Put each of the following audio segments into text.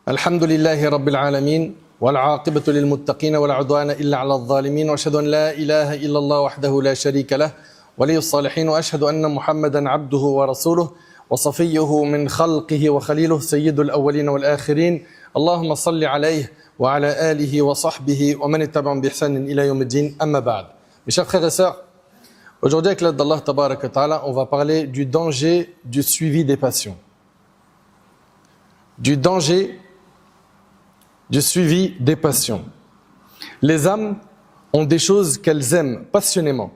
الحمد لله رب العالمين والعاقبة للمتقين ولا عدوان إلا على الظالمين وأشهد أن لا إله إلا الله وحده لا شريك له ولي الصالحين وأشهد أن محمدا عبده ورسوله وصفيه من خلقه وخليله سيد الأولين والآخرين اللهم صل عليه وعلى آله وصحبه ومن اتبعهم بإحسان إلى يوم الدين أما بعد. Mes chers frères et sœurs, aujourd'hui avec l'aide d'Allah Tabaraka wa Ta'ala, on va parler du danger du suivi des passions. Du danger du suivi des passions. Les âmes ont des choses qu'elles aiment passionnément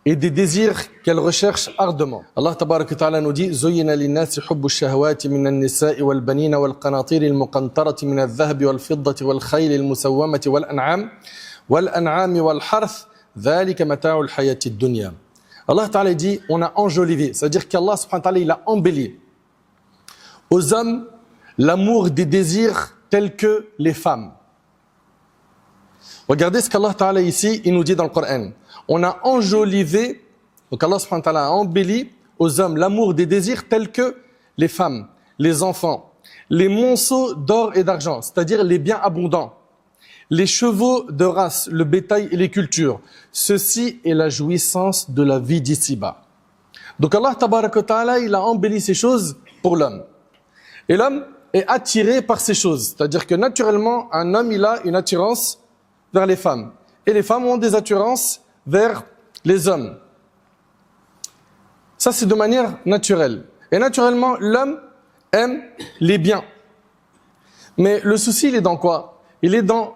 et des désirs qu'elles recherchent ardemment. Allah Tabaraka wa Ta'ala nous dit زُيِّنَ لِلنَّاسِ حُبُّ الشَّهَوَاتِ مِنَ النِّسَاءِ وَالْبَنِينَ وَالْقَنَاطِيرِ الْمُقَنطَرَةِ مِنَ الذَّهَبِ وَالْفِضَّةِ وَالْخَيْلِ الْمُسَوَّمَةِ وَالْأَنْعَامِ وَالْحَرْثِ ذَلِكَ مَتَاعُ الْحَيَاةِ الدُّنْيَا. Allah Ta'ala dit on a enjolivé, c'est-à-dire qu'Allah Subhanahu wa Ta'ala il a embelli aux hommes l'amour des désirs tels que les femmes. Regardez ce qu'Allah Ta'ala ici, il nous dit dans le Coran. On a enjolivé, donc Allah Subhanahu wa Ta'ala a embelli aux hommes l'amour des désirs tels que les femmes, les enfants, les monceaux d'or et d'argent, c'est-à-dire les biens abondants, les chevaux de race, le bétail et les cultures. Ceci est la jouissance de la vie d'ici-bas. Donc Allah Tabaraka wa Ta'ala, il a embelli ces choses pour l'homme. Et l'homme est attiré par ces choses. C'est-à-dire que naturellement, un homme, il a une attirance vers les femmes. Et les femmes ont des attirances vers les hommes. Ça, c'est de manière naturelle. Et naturellement, l'homme aime les biens. Mais le souci, il est dans quoi? Il est dans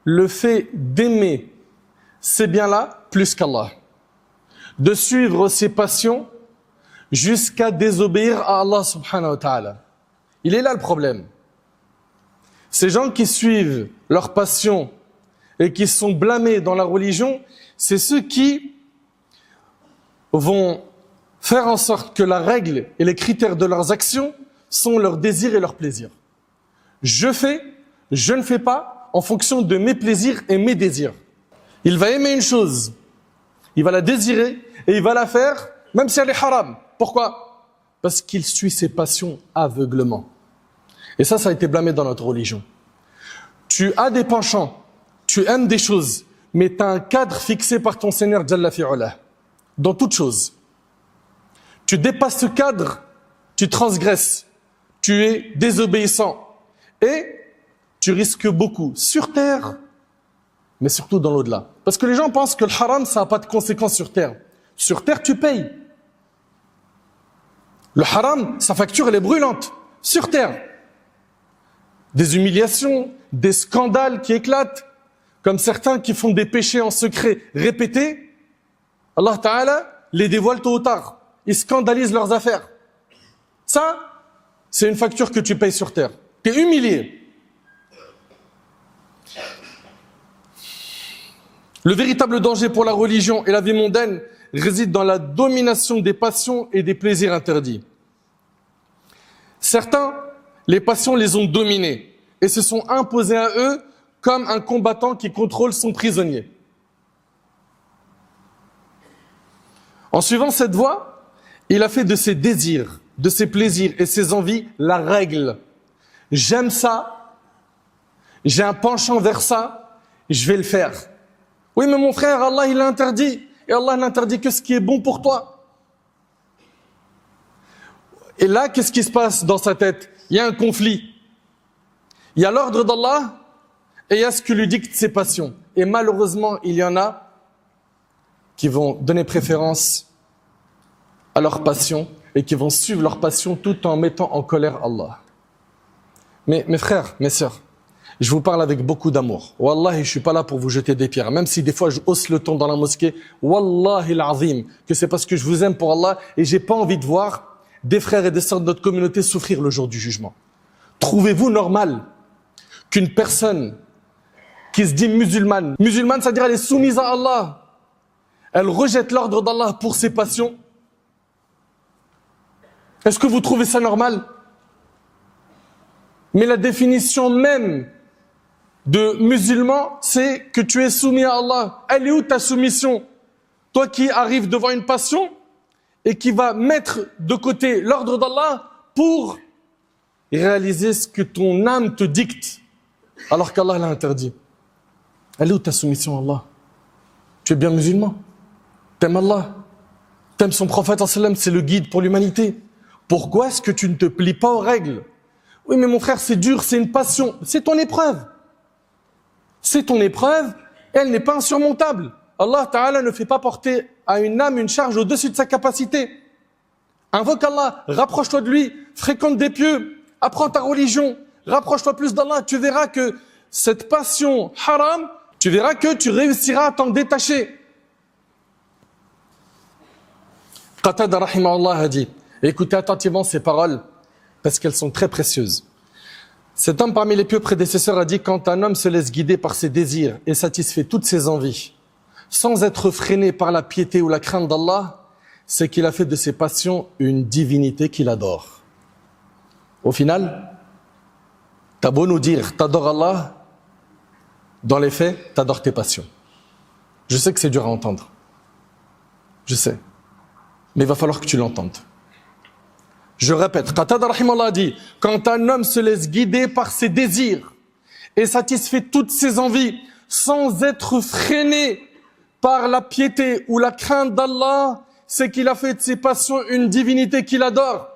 le fait d'aimer ces biens-là plus qu'Allah. De suivre ses passions jusqu'à désobéir à Allah subhanahu wa ta'ala. Il est là le problème. Ces gens qui suivent leur passion et qui sont blâmés dans la religion, c'est ceux qui vont faire en sorte que la règle et les critères de leurs actions sont leurs désirs et leurs plaisirs. Je fais, je ne fais pas en fonction de mes plaisirs et mes désirs. Il va aimer une chose, il va la désirer et il va la faire même si elle est haram. Pourquoi? Parce qu'il suit ses passions aveuglement. Et ça a été blâmé dans notre religion. Tu as des penchants, tu aimes des choses, mais tu as un cadre fixé par ton Seigneur Jalla fi'ala, dans toute chose. Tu dépasses ce cadre, tu transgresses, tu es désobéissant et tu risques beaucoup sur terre, mais surtout dans l'au-delà. Parce que les gens pensent que le haram, ça n'a pas de conséquences sur terre. Sur terre, tu payes. Le haram, sa facture, elle est brûlante. Sur terre. Des humiliations, des scandales qui éclatent, comme certains qui font des péchés en secret répétés, Allah Ta'ala les dévoile tôt ou tard. Ils scandalisent leurs affaires. Ça, c'est une facture que tu payes sur terre. Tu es humilié. Le véritable danger pour la religion et la vie mondaine réside dans la domination des passions et des plaisirs interdits. Certains, les passions les ont dominés et se sont imposés à eux comme un combattant qui contrôle son prisonnier. En suivant cette voie, il a fait de ses désirs, de ses plaisirs et ses envies la règle. J'aime ça, j'ai un penchant vers ça, je vais le faire. Oui, mais mon frère, Allah, il l'a interdit. Et Allah n'interdit que ce qui est bon pour toi. Et là, qu'est-ce qui se passe dans sa tête? Il y a un conflit. Il y a l'ordre d'Allah et il y a ce que lui dictent ses passions. Et malheureusement, il y en a qui vont donner préférence à leur passion et qui vont suivre leur passion tout en mettant en colère Allah. Mais mes frères, mes sœurs, je vous parle avec beaucoup d'amour. Wallahi, je suis pas là pour vous jeter des pierres. Même si des fois je hausse le ton dans la mosquée, Wallahi l'azim, que c'est parce que je vous aime pour Allah et j'ai pas envie de voir des frères et des sœurs de notre communauté souffrir le jour du jugement. Trouvez-vous normal qu'une personne qui se dit musulmane, c'est-à-dire elle est soumise à Allah, elle rejette l'ordre d'Allah pour ses passions? Est-ce que vous trouvez ça normal? Mais la définition même de musulman, c'est que tu es soumis à Allah. Elle est où ta soumission? Toi qui arrives devant une passion et qui va mettre de côté l'ordre d'Allah pour et réaliser ce que ton âme te dicte, alors qu'Allah l'a interdit. Elle est où ta soumission à Allah? Tu es bien musulman? T'aimes Allah? T'aimes son prophète, c'est le guide pour l'humanité. Pourquoi est-ce que tu ne te plies pas aux règles? Oui, mais mon frère, c'est dur, c'est une passion. C'est ton épreuve. C'est ton épreuve, et elle n'est pas insurmontable. Allah Ta'ala ne fait pas porter à une âme une charge au-dessus de sa capacité. Invoque Allah, rapproche-toi de lui, fréquente des pieux, apprends ta religion, rapproche-toi plus d'Allah. Tu verras que cette passion haram, tu verras que tu réussiras à t'en détacher. Qatada rahimahullah a dit, écoutez attentivement ces paroles, parce qu'elles sont très précieuses. Cet homme parmi les pieux prédécesseurs a dit, quand un homme se laisse guider par ses désirs et satisfait toutes ses envies, sans être freiné par la piété ou la crainte d'Allah, c'est qu'il a fait de ses passions une divinité qu'il adore. Au final, t'as beau nous dire, t'adores Allah, dans les faits, t'adores tes passions. Je sais que c'est dur à entendre. Je sais. Mais il va falloir que tu l'entendes. Je répète, Qatada rahimahullah dit, quand un homme se laisse guider par ses désirs et satisfait toutes ses envies sans être freiné par la piété ou la crainte d'Allah, c'est qu'il a fait de ses passions une divinité qu'il adore.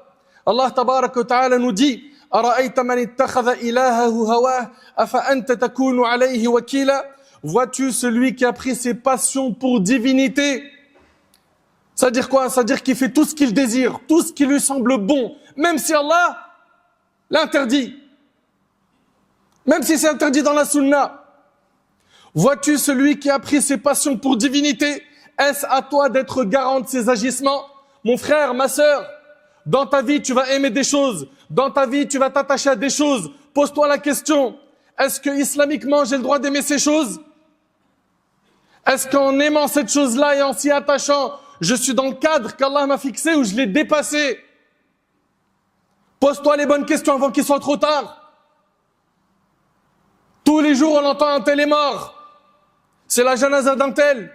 Allah tabarak wa ta'ala nous dit, Ara'ayta man ittakhadha ilahahu hawah, afa anta takunu alayhi wakila. Vois-tu celui qui a pris ses passions pour divinité? Ça veut dire quoi? Ça veut dire qu'il fait tout ce qu'il désire, tout ce qui lui semble bon, même si Allah l'interdit. Même si c'est interdit dans la sunna. Vois-tu celui qui a pris ses passions pour divinité? Est-ce à toi d'être garant de ses agissements? Mon frère, ma sœur, dans ta vie, tu vas aimer des choses. Dans ta vie, tu vas t'attacher à des choses. Pose-toi la question, est-ce que islamiquement, j'ai le droit d'aimer ces choses? Est-ce qu'en aimant cette chose-là et en s'y attachant, je suis dans le cadre qu'Allah m'a fixé ou je l'ai dépassé? Pose-toi les bonnes questions avant qu'il soit trop tard. Tous les jours, on entend un tel est mort. C'est la janaza d'un tel.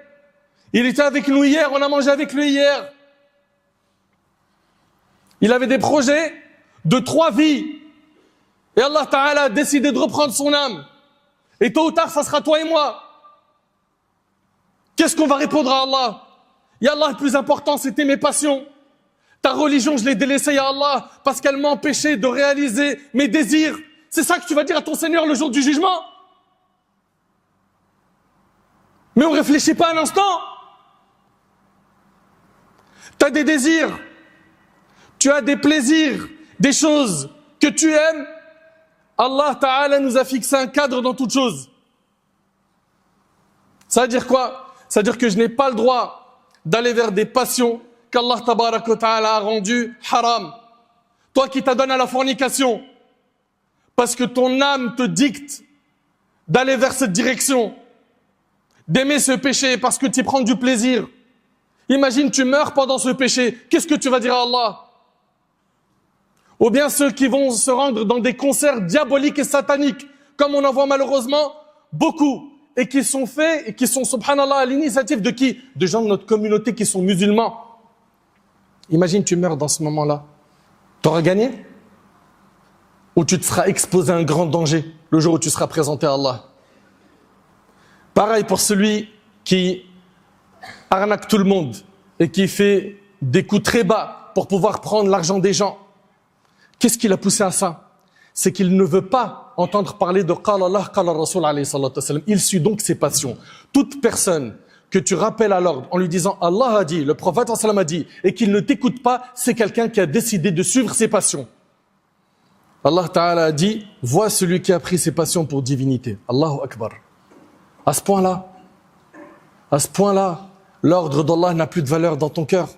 Il était avec nous hier, on a mangé avec lui hier. Il avait des projets de 3 vies. Et Allah Ta'ala a décidé de reprendre son âme. Et tôt ou tard, ça sera toi et moi. Qu'est-ce qu'on va répondre à Allah? Ya Allah, le plus important, c'était mes passions. Ta religion, je l'ai délaissée, Ya Allah, parce qu'elle m'a empêché de réaliser mes désirs. C'est ça que tu vas dire à ton Seigneur le jour du jugement? Mais on ne réfléchit pas un instant. Tu as des désirs, tu as des plaisirs, des choses que tu aimes. Allah Ta'ala nous a fixé un cadre dans toute chose. Ça veut dire quoi? Ça veut dire que je n'ai pas le droit d'aller vers des passions qu'Allah Tabarak wa Ta'ala a rendues haram. Toi qui t'adonnes à la fornication, parce que ton âme te dicte d'aller vers cette direction, d'aimer ce péché parce que tu y prends du plaisir. Imagine, tu meurs pendant ce péché, qu'est-ce que tu vas dire à Allah? Ou bien ceux qui vont se rendre dans des concerts diaboliques et sataniques, comme on en voit malheureusement beaucoup, et qui sont faits, et qui sont, subhanallah, à l'initiative de qui? De gens de notre communauté qui sont musulmans. Imagine, tu meurs dans ce moment-là. Tu auras gagné? Ou tu te seras exposé à un grand danger le jour où tu seras présenté à Allah? Pareil pour celui qui arnaque tout le monde et qui fait des coups très bas pour pouvoir prendre l'argent des gens. Qu'est-ce qui l'a poussé à ça? C'est qu'il ne veut pas entendre parler de Qala Allah, Qala Rasul alayhi salatu wasalam. Il suit donc ses passions. Toute personne que tu rappelles à l'ordre en lui disant Allah a dit, le prophète sallam a dit, et qu'il ne t'écoute pas, c'est quelqu'un qui a décidé de suivre ses passions. Allah Ta'ala a dit, vois celui qui a pris ses passions pour divinité. Allahu Akbar. À ce point-là, l'ordre d'Allah n'a plus de valeur dans ton cœur.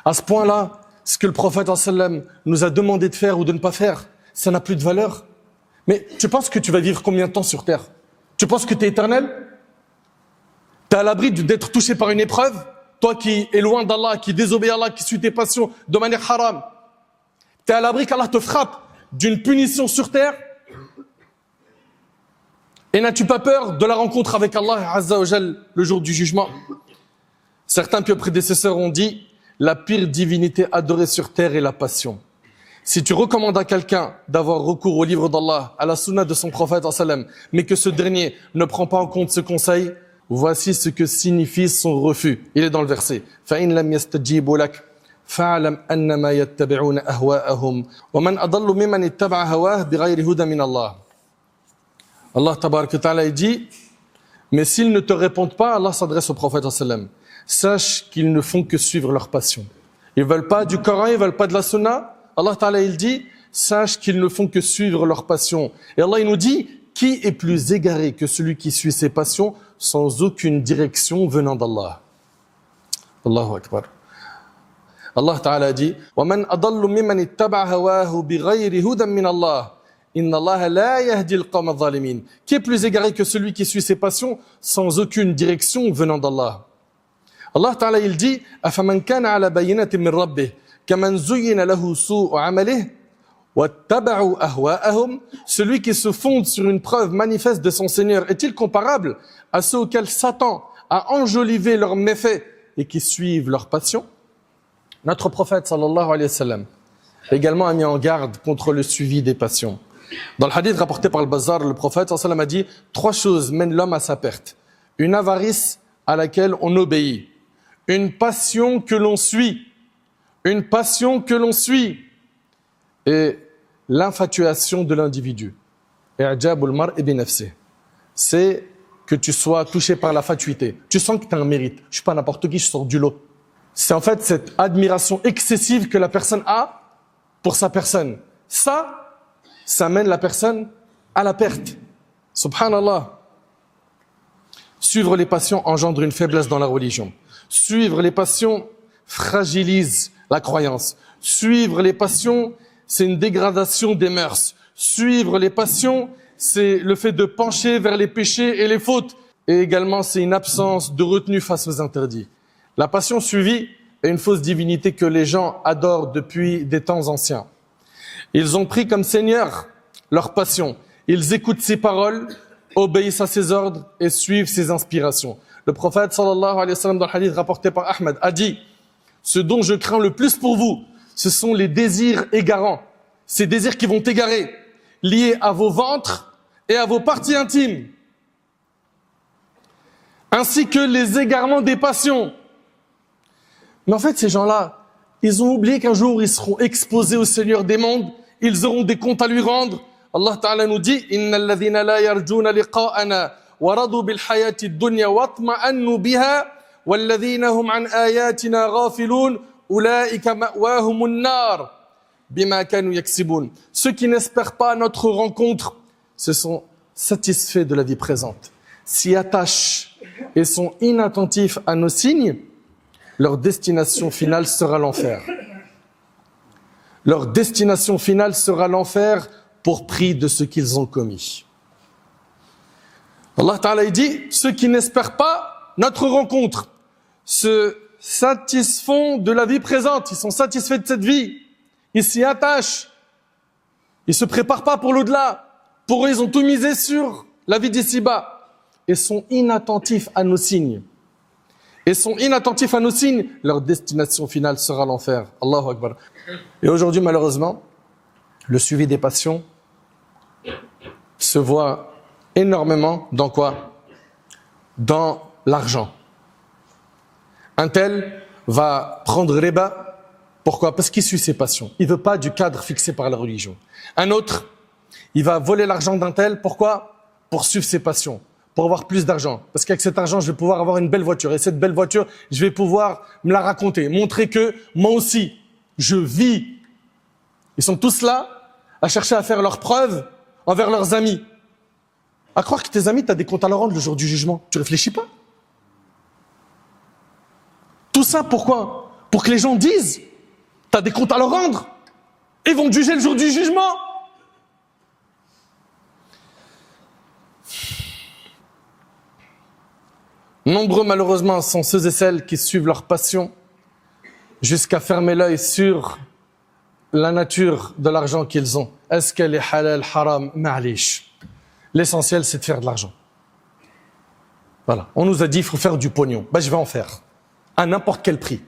À ce point-là, ce que le prophète sallam nous a demandé de faire ou de ne pas faire, ça n'a plus de valeur. Mais tu penses que tu vas vivre combien de temps sur terre? Tu penses que tu es éternel? Tu es à l'abri d'être touché par une épreuve? Toi qui es loin d'Allah, qui désobéis à Allah, qui suis tes passions de manière haram. Tu es à l'abri qu'Allah te frappe d'une punition sur terre? Et n'as-tu pas peur de la rencontre avec Allah Azza wa Jal le jour du jugement? Certains pieux prédécesseurs ont dit, la pire divinité adorée sur terre est la passion. Si tu recommandes à quelqu'un d'avoir recours au livre d'Allah, à la sunna de son prophète, mais que ce dernier ne prend pas en compte ce conseil, voici ce que signifie son refus. Il est dans le verset. فَإِنْ لَمْ يَسْتَجِيبُوا لَكَ فَاعْلَمْ أَنَّمَا يَتَّبِعُونَ أَهْوَاءَهُمْ وَمَنْ أَضَلُّ مِمَّنِ اتَّبَعَ هَوَاهُ بِغَيْرِ هُدًى مِنَ اللَّهِ. Allah tabarak wa ta'ala dit, mais s'ils ne te répondent pas, Allah s'adresse au prophète, sache qu'ils ne font que suivre leur passion. Ils veulent pas du Coran, ils veulent pas de la sunna. Allah ta'ala il dit, sache qu'ils ne font que suivre leur passion. Et Allah il nous dit, qui est plus égaré que celui qui suit ses passions sans aucune direction venant d'Allah. Allahu Akbar. Allah ta'ala dit, وَمَنْ أَضَلُّ مِمَّنِ اتَّبَعَ هَوَاهُ بِغَيْرِ هُدًى مِنَ اللَّهِ Inna Allah la yahdi al-qawm adh-dhalimin. Qui est plus égaré que celui qui suit ses passions sans aucune direction venant d'Allah. Allah Ta'ala il dit afaman kana ala bayyinatin min rabbih kaman zuyyina lahu su'u 'amalihi wattaba'u ahwa'ahum. Celui qui se fonde sur une preuve manifeste de son Seigneur est-il comparable à ceux auxquels Satan a enjolivé leurs méfaits et qui suivent leurs passions? Notre prophète sallallahu alayhi wa sallam également a mis en garde contre le suivi des passions. Dans le hadith rapporté par le Bazar, le prophète sallallahu alayhi wa sallam a dit 3 choses mènent l'homme à sa perte. Une avarice à laquelle on obéit, une passion que l'on suit, et l'infatuation de l'individu. I'jabul mar'i bi nafsihi. C'est que tu sois touché par la fatuité. Tu sens que tu as un mérite. Je suis pas n'importe qui, je sors du lot. C'est en fait cette admiration excessive que la personne a pour sa personne. Ça mène la personne à la perte. Subhanallah. Suivre les passions engendre une faiblesse dans la religion. Suivre les passions fragilise la croyance. Suivre les passions, c'est une dégradation des mœurs. Suivre les passions, c'est le fait de pencher vers les péchés et les fautes. Et également, c'est une absence de retenue face aux interdits. La passion suivie est une fausse divinité que les gens adorent depuis des temps anciens. Ils ont pris comme Seigneur leur passion. Ils écoutent ses paroles, obéissent à ses ordres et suivent ses inspirations. Le prophète sallallahu alayhi wa sallam dans le hadith rapporté par Ahmed a dit « Ce dont je crains le plus pour vous, ce sont les désirs égarants. Ces désirs qui vont égarer, liés à vos ventres et à vos parties intimes, ainsi que les égarements des passions. » Mais en fait, ces gens-là, ils ont oublié qu'un jour, ils seront exposés au Seigneur des mondes, ils auront des comptes à lui rendre. Allah Ta'ala nous dit « Inna alladhina la yarjuna liqa'ana wa radu bil hayati ad-dunya wa atma'annu biha walladhina hum an ayatina ghafilun ulaika ma'wahumun nar bima kanu yaksibun » Ceux qui n'espèrent pas notre rencontre se sont satisfaits de la vie présente, s'y attachent et sont inattentifs à nos signes. Leur destination finale sera l'enfer. Leur destination finale sera l'enfer pour prix de ce qu'ils ont commis. Allah Ta'ala dit, ceux qui n'espèrent pas notre rencontre se satisfont de la vie présente, ils sont satisfaits de cette vie, ils s'y attachent, ils se préparent pas pour l'au-delà, pour eux ils ont tout misé sur la vie d'ici-bas et sont inattentifs à nos signes. Leur destination finale sera l'enfer. Allahu Akbar. Et aujourd'hui, malheureusement, le suivi des passions se voit énormément dans quoi? Dans l'argent. Un tel va prendre riba. Pourquoi? Parce qu'il suit ses passions. Il ne veut pas du cadre fixé par la religion. Un autre, il va voler l'argent d'un tel. Pourquoi? Pour suivre ses passions. Pour avoir plus d'argent. Parce qu'avec cet argent, je vais pouvoir avoir une belle voiture. Et cette belle voiture, je vais pouvoir me la raconter. Montrer que moi aussi, je vis. Ils sont tous là à chercher à faire leurs preuves envers leurs amis. À croire que tes amis, tu as des comptes à leur rendre le jour du jugement. Tu réfléchis pas? Tout ça, pourquoi? Pour que les gens disent, tu as des comptes à leur rendre. Ils vont te juger le jour du jugement. Nombreux, malheureusement, sont ceux et celles qui suivent leur passion jusqu'à fermer l'œil sur la nature de l'argent qu'ils ont. Est-ce qu'elle est halal, haram, ma'alish? L'essentiel, c'est de faire de l'argent. Voilà. On nous a dit, il faut faire du pognon. Ben, je vais en faire. À n'importe quel prix.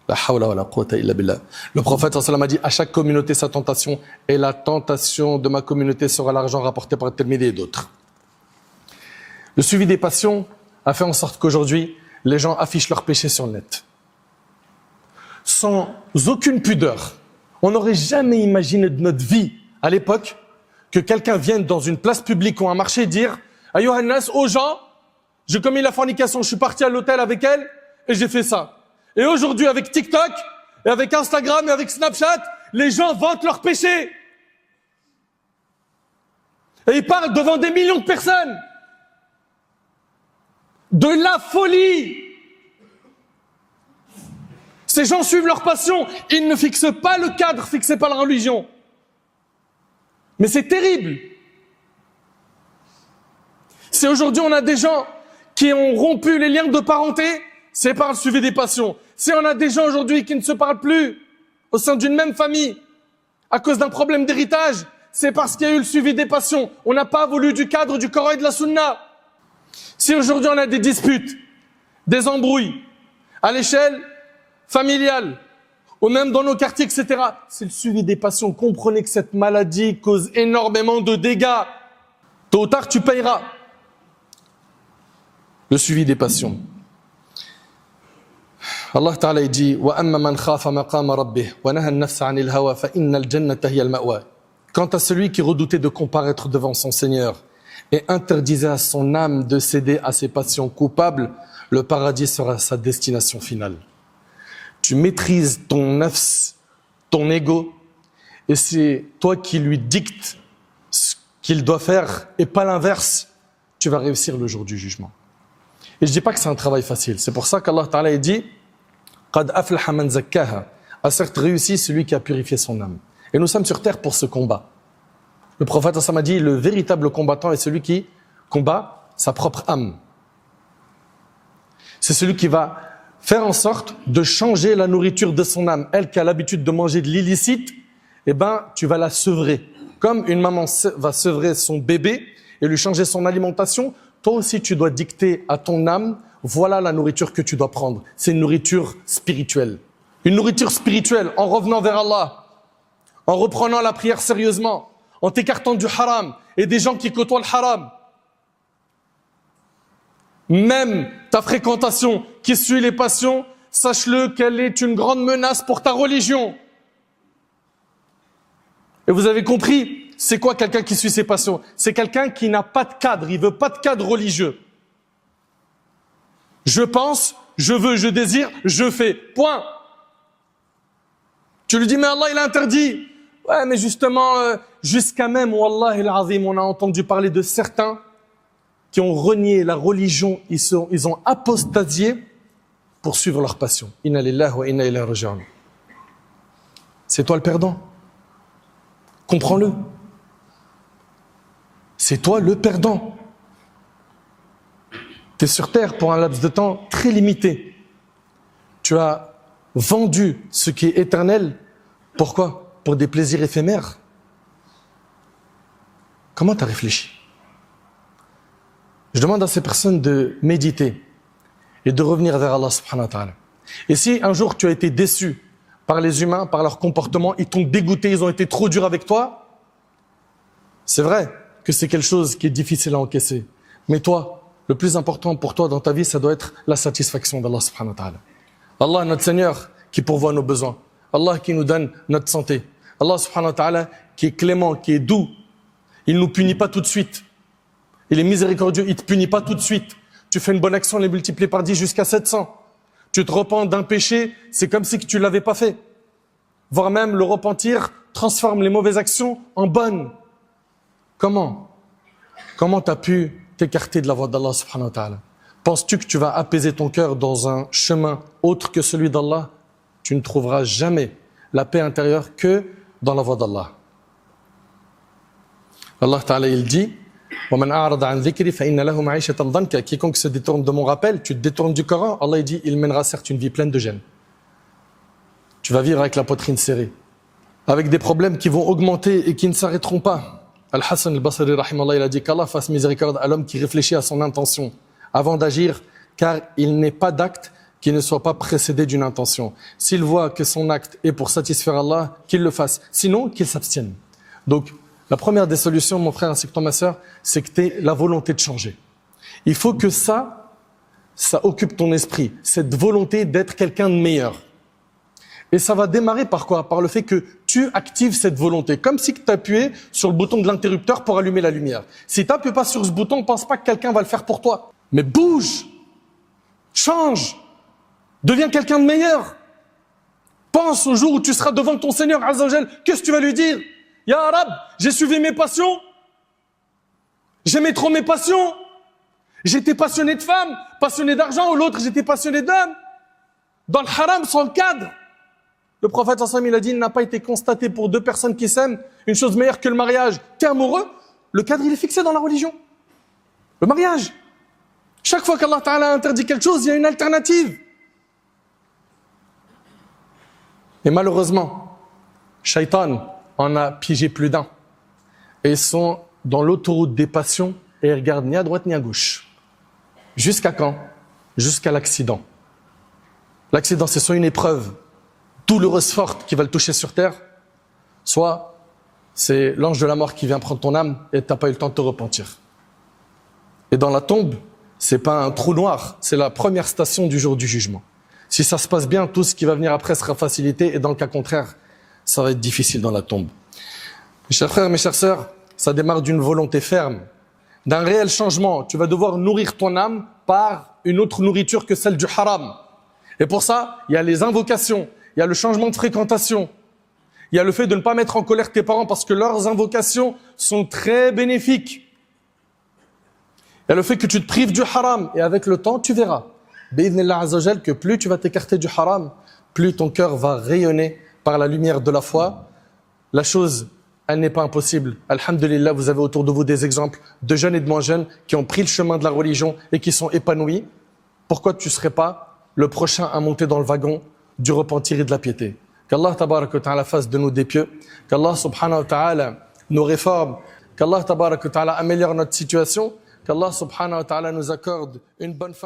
La hawla wa la quwwata illa billah. Le prophète sallallahu alayhi wa sallam a dit, à chaque communauté sa tentation, et la tentation de ma communauté sera l'argent rapporté par Tirmidhi et d'autres. Le suivi des passions a fait en sorte qu'aujourd'hui, les gens affichent leurs péchés sur le net. Sans aucune pudeur. On n'aurait jamais imaginé de notre vie, à l'époque, que quelqu'un vienne dans une place publique ou un marché dire « Ayyuhan nas, aux gens, j'ai commis la fornication, je suis parti à l'hôtel avec elle et j'ai fait ça. » Et aujourd'hui, avec TikTok, et avec Instagram, et avec Snapchat, les gens vantent leurs péchés. Et ils parlent devant des millions de personnes. De la folie. Ces gens suivent leur passion. Ils ne fixent pas le cadre fixé par la religion. Mais c'est terrible. Si aujourd'hui on a des gens qui ont rompu les liens de parenté, c'est par le suivi des passions. Si on a des gens aujourd'hui qui ne se parlent plus au sein d'une même famille à cause d'un problème d'héritage, c'est parce qu'il y a eu le suivi des passions. On n'a pas voulu du cadre du Coran et de la Sunna. Si aujourd'hui on a des disputes, des embrouilles à l'échelle familiale ou même dans nos quartiers, etc., c'est le suivi des passions. Comprenez que cette maladie cause énormément de dégâts. Tôt ou tard, tu payeras. Le suivi des passions. Allah Ta'ala dit وَأَمَّا مَنْ خَافَ مَقَامَ رَبِّهِ وَنَهَى النَّفْسَ عَنِ الْهَوَى فَإِنَّ الْجَنَّةَ هِيَ الْمَأْوَى. Quant à celui qui redoutait de comparaître devant son Seigneur et interdisait à son âme de céder à ses passions coupables, le paradis sera sa destination finale. Tu maîtrises ton nafs, ton ego, et c'est toi qui lui dictes ce qu'il doit faire et pas l'inverse, tu vas réussir le jour du jugement. Et je dis pas que c'est un travail facile. C'est pour ça qu'Allah Ta'ala dit Qad aflaha man zakkaha. A certes réussi celui qui a purifié son âme. Et nous sommes sur terre pour ce combat. Le prophète a dit le véritable combattant est celui qui combat sa propre âme. C'est celui qui va faire en sorte de changer la nourriture de son âme. Elle qui a l'habitude de manger de l'illicite, eh ben, tu vas la sevrer. Comme une maman va sevrer son bébé et lui changer son alimentation, toi aussi, tu dois dicter à ton âme, voilà la nourriture que tu dois prendre. C'est une nourriture spirituelle. Une nourriture spirituelle en revenant vers Allah, en reprenant la prière sérieusement, en t'écartant du haram et des gens qui côtoient le haram. Même ta fréquentation qui suit les passions, sache-le qu'elle est une grande menace pour ta religion. Et vous avez compris ? C'est quoi quelqu'un qui suit ses passions? C'est quelqu'un qui n'a pas de cadre, il veut pas de cadre religieux. Je pense, je veux, je désire, je fais. Point. Tu lui dis, mais Allah il a interdit. Ouais, mais justement, jusqu'à même, Wallah al-Azim, on a entendu parler de certains qui ont renié la religion, ils ont apostasié pour suivre leur passion. Inna lillahi wa inna ilayhi raji'un. C'est toi le perdant. Comprends-le. C'est toi le perdant. Tu es sur terre pour un laps de temps très limité. Tu as vendu ce qui est éternel. Pourquoi? Pour des plaisirs éphémères. Comment tu as réfléchi? Je demande à ces personnes de méditer et de revenir vers Allah subhanahu wa ta'ala. Et si un jour tu as été déçu par les humains, par leur comportement, ils t'ont dégoûté, ils ont été trop durs avec toi, c'est vrai que c'est quelque chose qui est difficile à encaisser. Mais toi, le plus important pour toi dans ta vie, ça doit être la satisfaction d'Allah subhanahu wa ta'ala. Allah, notre Seigneur, qui pourvoit nos besoins. Allah qui nous donne notre santé. Allah subhanahu wa ta'ala qui est clément, qui est doux. Il ne nous punit pas tout de suite. Il est miséricordieux, il ne te punit pas tout de suite. Tu fais une bonne action, les multiplier par 10 jusqu'à 700. Tu te repens d'un péché, c'est comme si tu ne l'avais pas fait. Voire même le repentir transforme les mauvaises actions en bonnes. Comment tu as pu t'écarter de la voie d'Allah subhanahu wa ta'ala? Penses-tu que tu vas apaiser ton cœur dans un chemin autre que celui d'Allah? Tu ne trouveras jamais la paix intérieure que dans la voie d'Allah. Allah Ta'ala il dit وَمَنْ أَعْرَضَ عَنْ ذِكْرِ فَإِنَّ لَهُ مَعِيشَةً ضَنْكَ. Quiconque se détourne de mon rappel, tu te détournes du Coran, Allah il dit il mènera certes une vie pleine de gêne. Tu vas vivre avec la poitrine serrée, avec des problèmes qui vont augmenter et qui ne s'arrêteront pas. Al-Hassan al-Basri, rahimallah, il a dit qu'Allah fasse miséricorde à l'homme qui réfléchit à son intention avant d'agir, car il n'est pas d'acte qui ne soit pas précédé d'une intention. S'il voit que son acte est pour satisfaire Allah, qu'il le fasse. Sinon, qu'il s'abstienne. Donc, la première des solutions, mon frère ainsi que toi, ma sœur, c'est que tu aies la volonté de changer. Il faut que ça occupe ton esprit, cette volonté d'être quelqu'un de meilleur. Et ça va démarrer par quoi? Par le fait que tu actives cette volonté, comme si tu appuyais sur le bouton de l'interrupteur pour allumer la lumière. Si tu n'appuies pas sur ce bouton, pense pas que quelqu'un va le faire pour toi. Mais bouge, change, deviens quelqu'un de meilleur. Pense au jour où tu seras devant ton Seigneur Azza wa Jal, qu'est-ce que tu vas lui dire? Ya Rab, j'ai suivi mes passions, j'aimais trop mes passions, j'étais passionné de femmes, passionné d'argent, ou l'autre j'étais passionné d'hommes. Dans le haram, sans le cadre. Le prophète sallallahu alayhi wa sallam, il a dit, il n'a pas été constaté pour deux personnes qui s'aiment une chose meilleure que le mariage. T'es amoureux, le cadre il est fixé dans la religion. Le mariage. Chaque fois qu'Allah Ta'ala interdit quelque chose, il y a une alternative. Et malheureusement, Shaitan en a piégé plus d'un. Et ils sont dans l'autoroute des passions et ils regardent ni à droite ni à gauche. Jusqu'à quand? Jusqu'à l'accident. L'accident, c'est soit une épreuve douloureuse, forte, qui va le toucher sur terre, soit c'est l'ange de la mort qui vient prendre ton âme et tu n'as pas eu le temps de te repentir. Et dans la tombe, c'est pas un trou noir, c'est la première station du jour du jugement. Si ça se passe bien, tout ce qui va venir après sera facilité, et dans le cas contraire, ça va être difficile dans la tombe. Mes chers frères, mes chères sœurs, ça démarre d'une volonté ferme, d'un réel changement. Tu vas devoir nourrir ton âme par une autre nourriture que celle du haram. Et pour ça, il y a les invocations, il y a le changement de fréquentation, il y a le fait de ne pas mettre en colère tes parents parce que leurs invocations sont très bénéfiques. Il y a le fait que tu te prives du haram et avec le temps, tu verras, bi'idhnillah azza wa jal, que plus tu vas t'écarter du haram, plus ton cœur va rayonner par la lumière de la foi. La chose, elle n'est pas impossible. Alhamdulillah, vous avez autour de vous des exemples de jeunes et de moins jeunes qui ont pris le chemin de la religion et qui sont épanouis. Pourquoi tu ne serais pas le prochain à monter dans le wagon du repentir et de la piété? Qu'Allah tabarak wa ta'ala fasse de nous des pieux, qu'Allah subhanahu wa ta'ala nous réforme, qu'Allah tabarak wa ta'ala améliore notre situation, qu'Allah subhanahu wa ta'ala nous accorde une bonne fin.